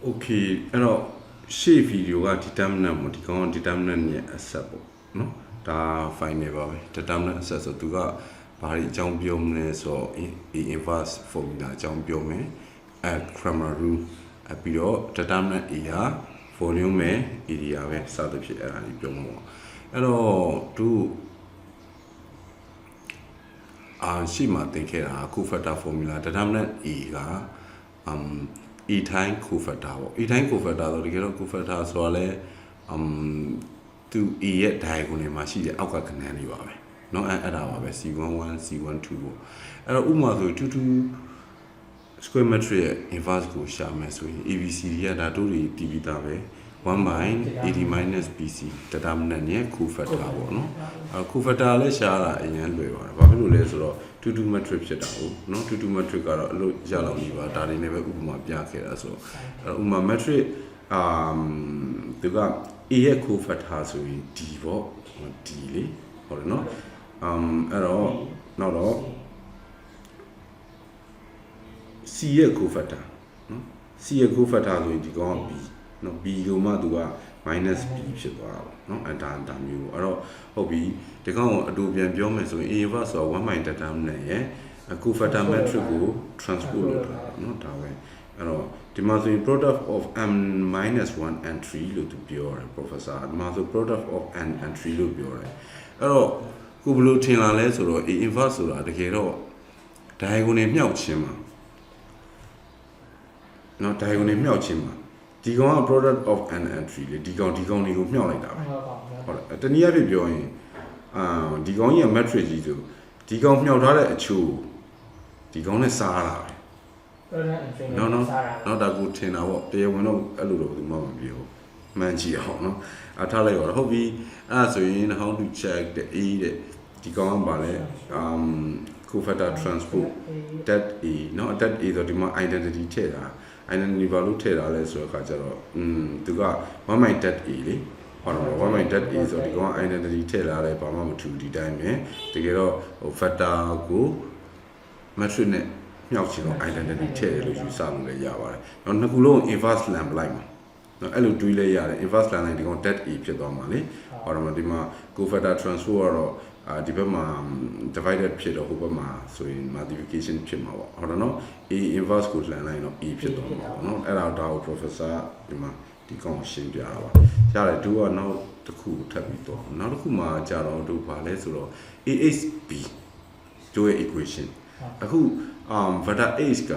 Okay, alors, chez vidéo a déterminant, mon dit qu'on déterminant n'est à ça, non? Ta fine ever, déterminant ça, so tu vas par les champions, so inverse formula champion, à Cramaru, à Piro, déterminant il y a, volume, il y avait ça depuis à l'ipiomo. Alors, tout, si ma t'inquiète, à Koufata formula, déterminant il y a, E time Kufata. E time Kufata, the Gero Kufata, so to E yet diagonal machine, Alka Canan you are. No, at our C11, C12. And Uma to square metric inverse go shamas with ABC here that do the TV Dave. 1 by 80 minus BC, that I'm near Kufata. No, Kufata, let's share in Yandu, Babu Lesro. To do metric no to do metric or jala liva that never uma biake so uma metric the got e ko fat has we divo dili or no ero no see ko fata no see ko fata so di go b no b go ma du ga minus b ဖြစ်သွားတာเนาะအတားမျိုးအဲ့တော့ဟုတ်ပြီဒီကောင်အတူပြန်ပြောမယ်ဆိုရင် inverse ဆို1 minus determinant ရဲ့အခု factor matrix ကို transpose လုပ်တာเนาะဒါပဲအဲ့တော့ဒီမှာဆိုရင် product of m minus 1 and 3လို့သူပြောတယ် professor ဒီမှာဆို product of n and 3လို့ပြောတယ်အဲ့တော့ကိုဘယ်လိုထင်လာလဲဆိုတော့ inverse ဆိုတာတကယ်တော့ diagonal မြောက်ခြင်းမှာเนาะ diagonal မြောက်ခြင်းမှာဒီကောင်က product of an entry လေဒီကောင်တွေကိုမြှောက်လိုက်တာပဲဟုတ်တယ်တနည်းအားဖြင့်ပြောရင်ဒီကောင်ကြီးက matrix ကြီးဆိုဒီကောင်မြှောက်ထားတဲ့အချိုးဒီကောင်နဲ့စားတာပဲနော်ဒါကိုထင်တာပေါ့တရားဝင်တော့အဲ့လိုတော့ဒီမှမပြောမှန်ကြည့်အောင်နော်ထားလိုက်တော့ဟုတ်ပြီအဲ့ဒါဆိုရင် how to check the a တဲ့ဒီကောင်ကပါလဲcofactor transpose that a နော် that a ဆိုဒီမှာ identity ထည့်တာidentity value ထည့်တာလဲဆိုတော့ခါကျတော့သူက 1 my that a လေဟောတော့1 my that a ဆိုဒီကောင် identity ထည့်လာလဲဘာမှမထူဒီတိုင်းပဲတကယ်တော့ဟို factor ကို matrix နဲ့မြောက်ချင်တော့ identity ထည့်တယ်လို့ယူဆလို့လည်းရပါတယ်။နောက်နှစ်ခုလုံး inverse lamp လိုက်မှာ။နော်အဲ့လိုတွေးလဲရတယ် inverse lamp လိုက်ဒီကောင် that a ဖြစ်သွားမှာလေ။ဟောတော့ဒီမှာ cofactor transpose ကတော့ဒီဘက်မှာ divided ဖြစ်တော့ဟိုဘက်မှာဆိုရင် multiplication ဖြစ်မှာပေါ့ဟောတော့နော် a inverse ကိုလှန်လိုက်တော့ e ဖြစ်သွားမှာပေါ့နော်အဲ့ဒါကို professor ဒီမှာဒီကောင်ရှင်းပြတာပါရတယ်သူကနောက်တစ်ခုထပ်ပြီးတော့နောက်တစ်ခုမှာကြာတော့တို့ပါလဲဆိုတော့ ahb တို့ရဲ့ equation အခုvector h က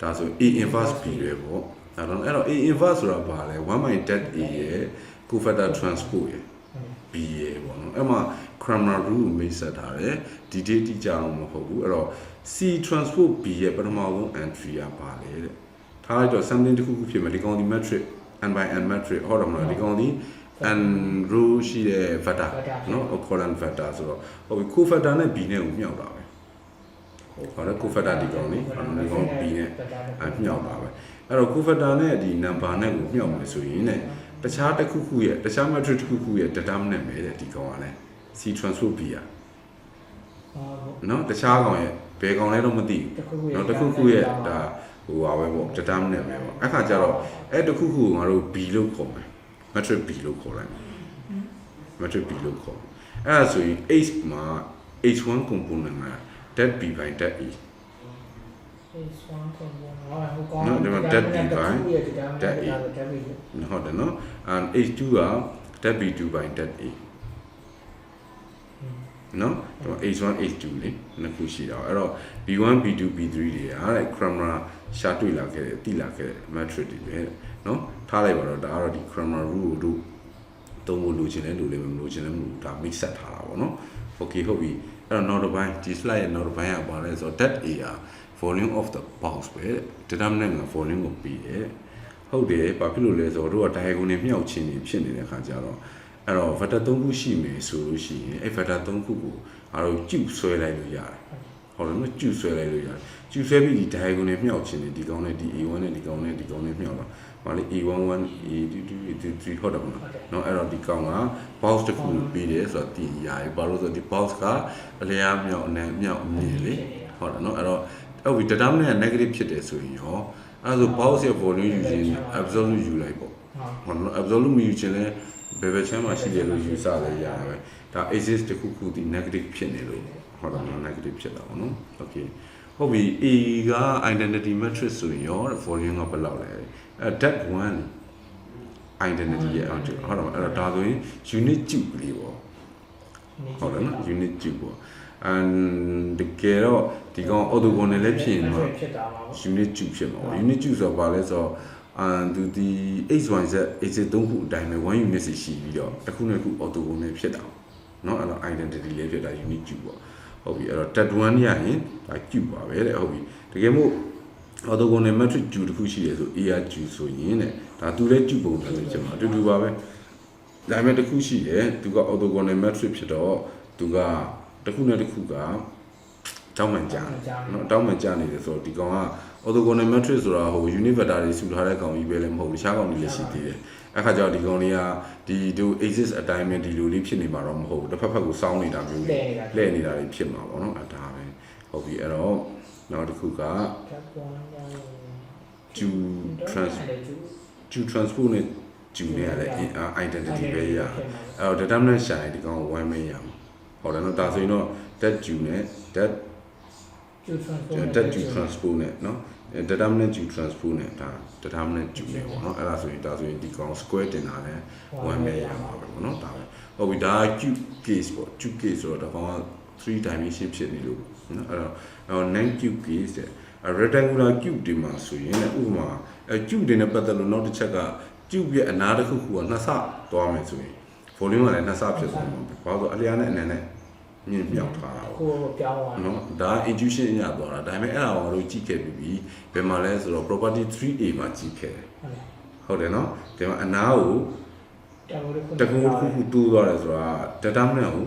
ဒါဆို a inverse b ပဲပေါ့အဲ့တော့ a inverse ဆိုတာပါလဲ1 by that a ရဲ့ cofactor transpose ရဲ့ b ရဲ့ပေါ့နော်အဲ့မှာ grammar rule ကိုမိတ်ဆက်ထားတယ်ဒီတိတိကျအောင်မဟုတ်ဘူးအဲ့တော့ c transpose b ရဲ့ပထမဆုံး entry ကပါလေတဲ့ထားလိုက်တော့ something တစ်ခုခုဖြစ်မယ်ဒီကောင်ဒီ matrix n by n matrix ဟောတော့မလားဒီကောင်ဒီ n row ရှိတဲ့ vector နော် column vector ဆိုတော့ဟုတ်ပြီ cofactor နဲ့ b နဲ့ကိုမြှောက်တာပဲဟောတော့ cofactor ဒီကောင်นี่ဒီကောင် b နဲ့မြှောက်တာပဲအဲ့တော့ cofactor နဲ့ဒီ number နဲ့ကိုမြှောက်မယ်ဆိုရင်တဲ့တခြားတစ်ခုခုရဲ့တခြား matrix တစ်ခုခုရဲ့ determinant ပဲတဲ့ဒီကောင်ကလည်း c transpose b อ่ะနော်တခြားကောင်ရဲ့ဘယ်ကောင်လဲတော့မသိဘူးနော်တစ်ခုခုရဲ့ဒါဟိုပါပဲပေါ့ determinant ပဲပေါ့အခါကျတော့အဲ့တစ်ခုခုကိုငါတို့ b လို့ခေါ်မယ် matrix b လို့ခေါ်လိုက် matrix b လို့ခေါ်အဲ့ဒါဆိုရင် h မှာ h1 component က that b by that e h1 component နော်ဒီမှာ that b by that e ဟုတ်တယ်နော် and h2 က that b2 by that aနော်ဒီမှာ h1 h2 လေနှစ်ခုရှိတာအဲ့တော့ b1 b2 b3 တွေအားတဲ့ grammar ရှာတွေ့လာခဲ့တယ်တိလာခဲ့တယ် matrix တွေပဲနော်ထားလိုက်ပါတော့ဒါကတော့ဒီ grammar rule တို့သုံးဖို့လိုချင်တယ်လို့လည်းမလိုချင်တယ်မလို့ဒါ mix ဆက်ထားတာပေါ့နော် okay ဟုတ်ပြီအဲ့တော့နောက်တစ်ပိုင်းဒီ slide ရဲ့နောက်တစ်ပိုင်းကပါလဲဆိုတော့ that a volume of the box ပဲ determinant က volume ကိုပြီးတယ်ဟုတ်တယ်ဘာဖြစ်လို့လဲဆိုတော့တို့က diagonal မြောက်ခြင်းနေဖြစ်နေတဲ့ခါကျတော့အဲ့တော့ vector 3ခုရှိမယ်ဆိုလို့ရှိရင်အဲ့ vector 3ခုကိုအားလုံးကျုပ်ဆွဲလိုက်လို့ရတယ်ဟုတ်တယ်နော်ကျုပ်ဆွဲလိုက်လို့ရတယ်ကျုပ်ဆွဲပြီးဒီ diagonal မြောက်ခြင်းနေဒီကောင်နဲ့ဒီ a1 နဲ့ဒီကောင်နဲ့ဒီကောင်နဲ့မြောက်တော့ဘာလဲ a11 a22 a23 ဟုတ်တယ်မလားနော်အဲ့တော့ဒီကောင်က box တစ်ခုပြီးတယ်ဆိုတော့ဒီအရာကြီးဘာလို့ဆိုတော့ဒီ box ကအလျားမြောက်အနံမြောက်အမြင့်လေဟုတ်တယ်နော်အဲ့တော့ဟုတ်ပြီ determinant က negative ဖြစ်တယ်ဆိုရင်ရော အဲ့ဒါဆို box ရဲ့ volume ယူခြင်း absolute ယူလိုက်ပေါ့ဟုတ်နော် absolute မယူခြင်းလဲဘယ်ဘက်ချမ်းမှာရှိတယ်လို့ယူဆလဲရတယ်ပဲဒါ axis တစ်ခုခုဒီ negative ဖြစ်နေလို့ဟုတ်တယ်နော် negative ဖြစ်တာပေါ့နော် okay ဟုတ်ပြီ A က identity matrix ဆိုရင်ရော volume ကဘယ်လောက်လဲthat one identity ရဲ့ဟုတ်တယ်အဲ့တော့ဒါဆိုရင် unit ကျုပ်ကလေးပေါ့ဟုတ်တယ်နော် unit ကျုပ်ပေါ့ and တကယ်တော့ဒီကောင် orthogonal လည်းဖြစ်ရင်တော့ unit ကျုပ်ဖြစ်မှာပေါ့ unit ကျုပ်ဆိုတော့ဘာလဲဆိုတော့သူဒီ xyz axis 3ခုအတိုင်းပဲ1 unit စီရှိပြီးတော့တစ်ခုနဲ့တစ်ခု orthogonal ဖြစ်တာเนาะအဲ့တော့ identity လေးဖြစ်တာ unit ကျုပ်ပေါ့ဟုတ်ပြီအဲ့တော့ that one ရရင်ဒါကျုပ်ပါပဲတဲ့ဟုတ်ပြီတကယ်မို့ orthogonal matrix ကျုပ်တစ်ခုရှိတယ်ဆို A ကကျုပ်ဆိုရင်တဲ့ဒါသူလည်းကျုပ်ပုံစံမျိုးဖြစ်မှာအတူတူပါပဲဒါပေမဲ့တစ်ခုရှိတယ်သူက orthogonal matrix ဖြစ်တော့သူကတစ်ခုနဲ့တစ်ခုကတောင်းမှန်ကြเนาะတောင်းမှန်ကြနေတယ်ဆိုတော့ဒီကောင်က orthogonal matrix ဆိုတာဟို unit vector တွေစုထားတဲ့ကောင်ကြီးပဲလည်းမဟုတ်ဘူးတခြားကောင်တွေလည်းရှိသေးတယ်အခါကျတော့ဒီကောင်တွေကဒီတို့ axis အတိုင်းပဲဒီလိုလေးဖြစ်နေမှာတော့မဟုတ်ဘူးတစ်ဖက်ဖက်ကိုစောင်းနေတာမျိုးလှည့်နေတာတွေဖြစ်မှာပေါ့နော်အဲဒါပဲဟုတ်ပြီအဲ့တော့နောက်တစ်ခုက to transpose နဲ့ to နဲ့ရတဲ့ identity ပဲရအဲ့တော့ determinant ရှာရင်ဒီကောင်1ပဲရမှာဟုတ်တယ်နော်ဒါဆိုရင်တော့ that to နဲ့ that to transpose နဲ့နော်determinant to transpose နဲ့ဒါ determinant to နဲ့ပေါ့နော်အဲ့ဒါဆိုရင်ဒီကောင် square တင်တာလဲ1ပဲရမှာပဲပေါ့နော်ဒါပဲဟုတ်ပြီဒါက cube case ပေါ့ cube case ဆိုတော့ဒါကောင်က3 dimension ဖြစ်နေလို့နော်အဲ့တော့ non cube case တဲ့ rectangular cube ဒီမှာဆိုရင်ဥပမာcube တွေနဲ့ပတ်သက်လို့နောက်တစ်ချက်က cube ရဲ့အနာတစ်ခုခုကနှစ်ဆသွားမယ်ဆိုရင် volume ကလည်းနှစ်ဆဖြစ်သွားမှာဘာလို့အလျားနဲ့အနေနဲ့မြင့်မြောက်ထားတာကိုပြောင်းသွားနော်ဒါ intuition အရသွားတာဒါပေမဲ့အဲ့ဒါကိုတို့ကြည့်ခဲ့ပြီးဘယ်မှာလဲဆိုတော့ property 3A မှာကြည့်ခဲ့ဟုတ်တယ်နော်ဒီမှာအနာကိုတကူခုတူးသွားတယ်ဆိုတာ determinant ကို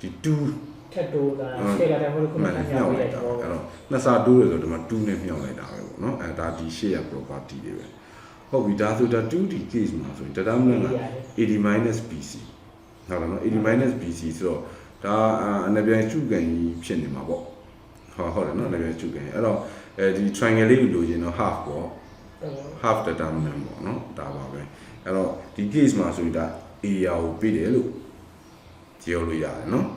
ဒီ2ထက်တိုးတာရှေ့ကတည်းကခုနကမြောက်လိုက်တာအဲ့တော့နှစ်ဆတိုးတယ်ဆိုတော့ဒီမှာ2နဲ့မြောက်လိုက်တာပဲပေါ့နော်အဲဒါဒီရှေ့ရ property တွေပဲဟုတ်ပြီဒါဆိုဒါ 2D case မှာဆိုရင် determinant က AD-BC ဟုတ်တယ်နော် AD-BC ဆိုတော့ဒါအနေပြန်ကျုပ်ကန်ကြီးဖြစ်နေမှာပေါ့ဟုတ်တယ်နော်အနေပြန်ကျုပ်ကန်အဲ့တော့ဒီ triangle လေးကိုလိုချင်တော့ half ပေါ့ half determinant ပေါ့နော်ဒါပါပဲအဲ့တော့ဒီ case မှာဆိုရင်ဒါ area ကိုပြတယ်လို့ပြောလို့ရတယ်နော်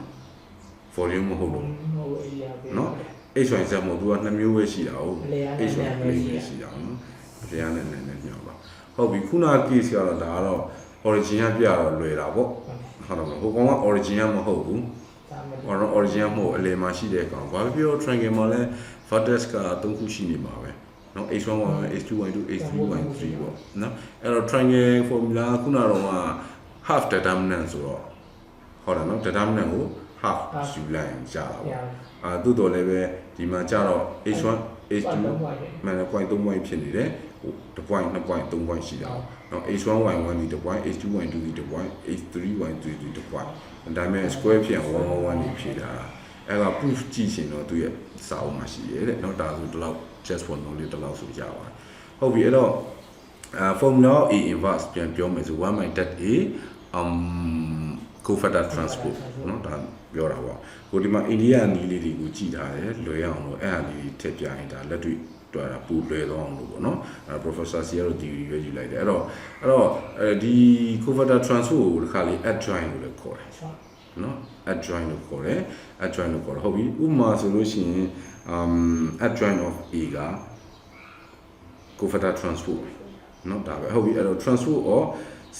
volume မဟုတ်လို့နော် xyz မဟုတ်သူက2မျိုးပဲရှိတာဟုတ် xyz ပဲရှိတာနော်တရားနဲ့နဲ့မြောက်ပါဟုတ်ပြီခုန case ကတော့ဒါကတော့ origin ကပြတော့လွယ်တာပေါ့ဟုတ်တယ်မဟုတ်ဟိုကောင်က origin ကမဟုတ်ဘူးorigin မဟုတ်အလယ်မှာရှိတဲ့ကောင်ဘာဖြစ်လို့ triangle မှာလဲ vertex က3ခုရှိနေမှာပဲเนาะ h1 y1 h2 y2 h3 y3 ပေါ့เนาะအဲ့တော့ triangle formula ခုနတော့က half determinant ဆိုတော့ဟုတ်တယ်เนาะ determinant ကို half ယူလိုက်ရင်ကြာတာပေါ့သို့တော်လည်းပဲဒီမှာကြာတော့ h1 h2 မှန်တယ် point 3 point ဖြစ်နေတယ်ဟို1 point 2 point 3 point ရှိတာเนาะ h1 y1 ဒီ1 point h2 y2 ဒီ1 point h3 y3 ဒီ1 point ဒါပေမဲ့ square ဖြစ်အောင်111နေဖြစ်တာအဲ့က proof ကြည့်ရှင်တော့သူရဲ့စာအုပ်မှာရှိရဲတဲ့เนาะဒါဆိုဒီလောက် just for knowledge ဒီလောက်ဆိုရပါတယ်ဟုတ်ပြီအဲ့တော့formula A inverse ပြန်ပြောမယ်ဆို1 by that A cofactor transpose เนาะဒါပြောတာပေါ့ကိုဒီမှာအိန္ဒိယနီးလေးတွေကိုကြည့်ထားတယ်လွယ်အောင်လို့အဲ့ဟာလေးထည့်ပြရင်ဒါလက်တွေ့တွေ့တာပူလွယ်သွားအောင်လို့ပေါ့နော်အဲ့ professor စီကတော့ theory ပဲယူလိုက်တယ်အဲ့တော့ဒီ cofactor transpose ကိုတစ်ခါလေး adjoint လို့လည်းခေါ်တယ်နော် adjoint လို့ခေါ်တယ်ဟုတ်ပြီဥပမာဆိုလို့ရှိရင်adjoint of A က cofactor transpose နော်ဒါပဲဟုတ်ပြီအဲ့တော့ transpose of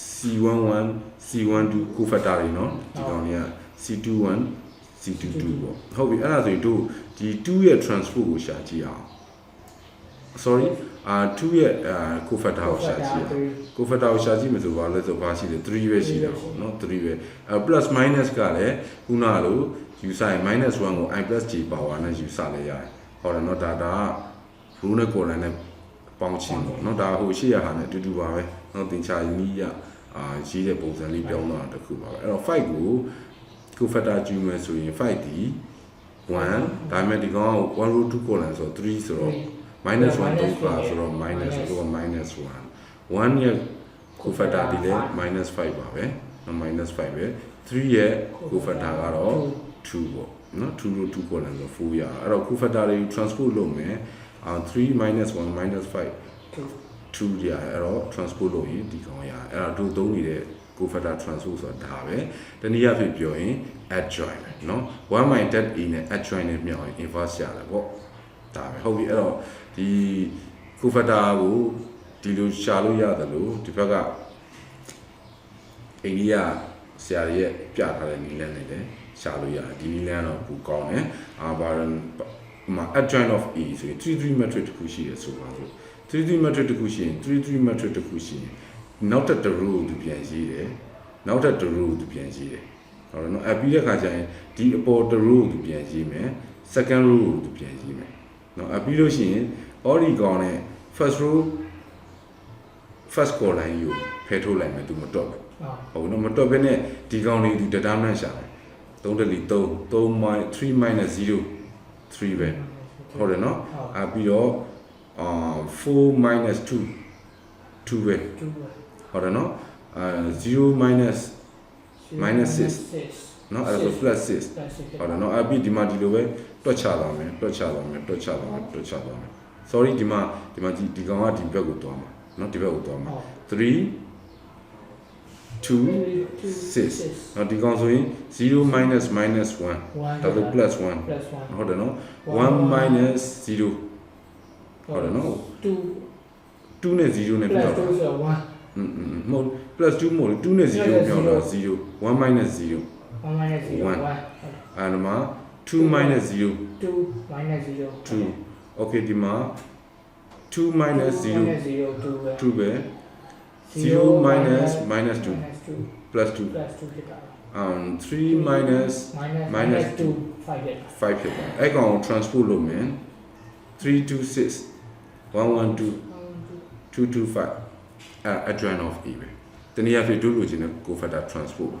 C11 C12 cofactor တွေနော်ဒီကောင်တွေက C21 C22 ပေါ့ဟုတ်ပြီအဲ့ဒါဆိုရင်တို့ဒီ2ရဲ့ transpose ကိုရှာကြည့်အောင် sorry 2ရဲ့cofactor ကိုရှာကြည့်အောင် cofactor ကိုရှာကြည့်မယ်ဆိုဘာလဲဆိုဘာရှိလဲ3ပဲရှိတာပေါ့နော်3ပဲ plus minus ကလည်းခုနလိုယူဆိုင် -1 ကို i + j power နဲ့ယူဆလဲရတယ်ဟုတ်တယ်နော်ဒါက rule နဲ့ column နဲ့ပေါင်းချင်းပေါ့နော်ဒါဟိုရှေ့ရဟာနဲ့အတူတူပါပဲနော်သင်္ချာနီးရရေးတဲ့ပုံစံလေးပြောင်းသွားတာတခုပါပဲအဲ့တော့5ကို cofactor ကျူးမယ်ဆိုရင်5ဒီ1ဒါပေမဲ့ဒီကောင်က1 row 2 column ဆိုတော့3ဆိုတော့-1 3 class ဆိုတော့minus ဆိုတော့-1 1ရဲ့ cofactor ဒီလည်း-5ပါပဲနော်-5ပဲ3ရဲ့ cofactor ကတော့2ပေါ့နော်2 row 2 column ဆို4ရအဲ့တော့ cofactor တွေ transpose လုပ်မယ်3 -1 -5 2ရအဲ့တော့ transpose လုပ်ရင်ဒီကောင်ရအဲ့ဒါတို့သုံးနေတဲ့ cofactor transpose ဆိုတာဒါပဲတနည်းအားဖြင့်ပြောရင် adjoint เนาะ1 minus that e နဲ့ adjoint နဲ့မြောက်ရင် inverse ရတယ်ပေါ့ဒါပဲဟုတ်ပြီအဲ့တော့ဒီ cofactor ကိုဒီလိုရှာလို့ရတယ်လို့ဒီဘက်ကအိန္ဒိယဆရာရဲ့ပြထားတဲ့နည်းလမ်းနဲ့လည်းရှာလို့ရတယ်ဒီနည်းလမ်းတော့ဘူးကောင်းတယ်ဘာမှာ adjoint of e ဆိုရင်3 matrix တစ်ခုရှိရဆိုပါစို့3 matrix တစ်ခုရှိရင်3 matrix တစ်ခုရှိရင်နောက်ထပ်တစ် row သူပြန်ရေးတယ်နောက်ထပ်တစ် row သူပြန်ရေးတယ်ဟုတ်တယ်နော်ပြီးတဲ့ခါကျရင်ဒီအပေါ်တစ် row သူပြန်ရေးမယ် second row သူပြန်ရေးမယ်နော်ပြီးလို့ရှိရင် oricon နဲ့ first row first column ကိုဖယ်ထုတ်လိုက်မယ်သူမတော့ဘူးဟုတ်နော်မတော့ဘဲနဲ့ဒီကောင်လေးသူ determinant ရှာတယ်3 3 minus 0 3ပဲဟုတ်တယ်နော်ပြီးတော့4 minus 2 2ပဲဟုတ်တယ်နော်0 minus 6နော်အဲ့ဒါဆို plus 6ဟုတ်တယ်နော်ပြီးဒီမှာဒီလိုပဲတွက်ချသွားမယ် sorry ဒီမှာဒီကောင်ကဒီဘက်ကိုသွားမှာနော်ဒီဘက်ကိုသွားမှာ3 2 6နော်ဒီကောင်ဆိုရင်0 minus 1ဒါဆို plus 1ဟုတ်တယ်နော်1 minus 0ဟုတ်တယ်နော်2နဲ့0နဲ့ပြောတာမဟုတ် plus 2မဟုတ်2နဲ့0ပြောတာ0 1 minus 0 အဲ့ဒါမှာ2 minus 0 2 okay ဒီမှာ2 minus 0 2ပဲ0 minus 2 plus 2 3 minus 2 5ဖြစ်သွားအဲ့ကောင် transpose လုပ်မယ်326 112 225 adjoint of e ပဲတနည်းအားဖြင့်တို့လိုချင်တဲ့ cofactor transpose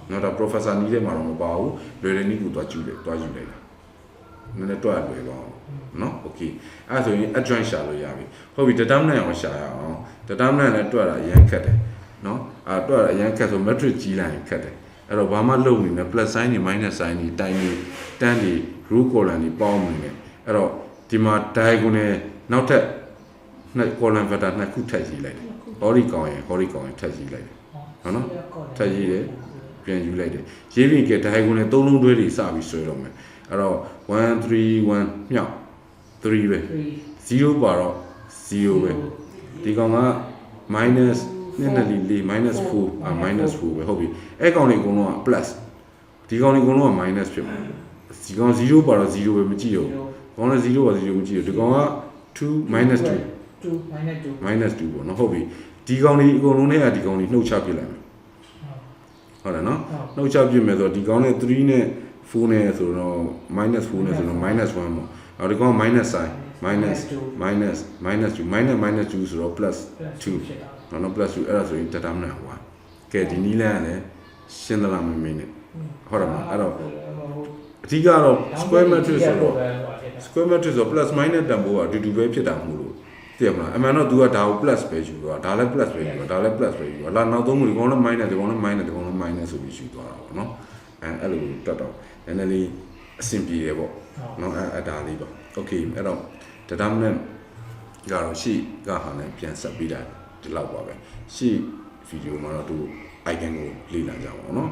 နော်ဒါ professor နီးတဲ့မှာတော့မပါဘူးလွယ်တဲ့နည်းကိုတွားယူလိုက်တာနည်းနည်းတွားလွယ်သွားအောင်နော် okay အဲ့ဆိုရင် adjoint ရှာလို့ရပြီဟုတ်ပြီ determinant အောင်ရှာရအောင် determinant နဲ့တွားတာအရင်ခက်တယ်နော်တွားတာအရင်ခက်ဆို matrix ကြီးလိုက်ရင်ခက်တယ်အဲ့တော့ဘာမှလုပ်နေနဲ့ plus sign တွေ minus sign တွေတိုင်းတွေတန်းတွေ row column တွေပေါင်းနေတယ်အဲ့တော့ဒီမှာ diagonal နောက်ထပ်နှစ် column vector နှစ်ခုထပ်ရေးလိုက်တယ် horizontal ရင်ထပ်ရေးလိုက်တယ်ဟုတ်နော်ထပ်ရေးတယ်ပြန်ယူလိုက်တယ်ရေးပြီးကဲ diagonal သုံးလုံးတွဲတွေစပြီးဆွဲတော့မယ်အဲ့တော့1 3 1မြောက်3ပဲ0ပါတော့0ပဲဒီကောင်က minus နဲ့4 minus 4 minus 4ပဲဟုတ်ပြီအဲ့ကောင်တွေအကုန်လုံးက plus ဒီကောင်တွေအကုန်လုံးက minus ဖြစ်မှာဒီကောင်0ပါတော့0ပဲမကြည့်တော့ကောင်လည်း0ပါ0မကြည့်တော့ဒီကောင်က2 minus 2 minus 2ပေါ့နော်ဟုတ်ပြီဒီကောင်တွေအကုန်လုံးနဲ့ဒီကောင်တွေနှုတ်ချပြလိုက်မယ်ဟုတ်တယ်နော်နှုတ်ချပြမယ်ဆိုတော့ဒီကောင်နဲ့3နဲ့4နဲ့ဆိုတော့ minus 4နဲ့ဆိုတော့ minus 1ပေါ့အဲ့ဒီကောင် minus sign minus 2 ဆိုတော့ plus 2နော် plus 2အဲ့ဒါဆိုရင် determinant 1ကဲဒီနည်းလမ်းကလည်းရှင်းသလားမင်းနဲ့ဟုတ်တယ်မအဲ့တော့အဓိကတော့ square matrix ဆိုတော့ square matrix ဆို plus minus တန်ဖိုးကအတူတူပဲဖြစ်တာမဟုတ်လို့သိရမလားအမှန်တော့ तू ကဒါကို plus ပဲယူသွားဒါလည်း plus ပဲယူသွားဒါလည်း plus ပဲယူသွားလာနောက်သုံးခုဒီကောင်လည်း minus ဒီကောင်လည်း minus ဒီကောင်လည်း minus ဆိုပြီးယူသွားတာပေါ့နော်အဲ့လိုတွတ်တော့နည်းနည်းလေးအဆင်ပြေတယ်ပေါ့နော်အဲ့ဒါလေးပါ okay အဲ့တော့ determinant ကတော့ရှေ့ကဟာနဲ့ပြန်ဆက်ပြီးတာဒီလောက်ပါပဲရှေ့ဗီဒီယိုမှာတော့သူ icon ကိုလေ့လာကြပါဦးနော်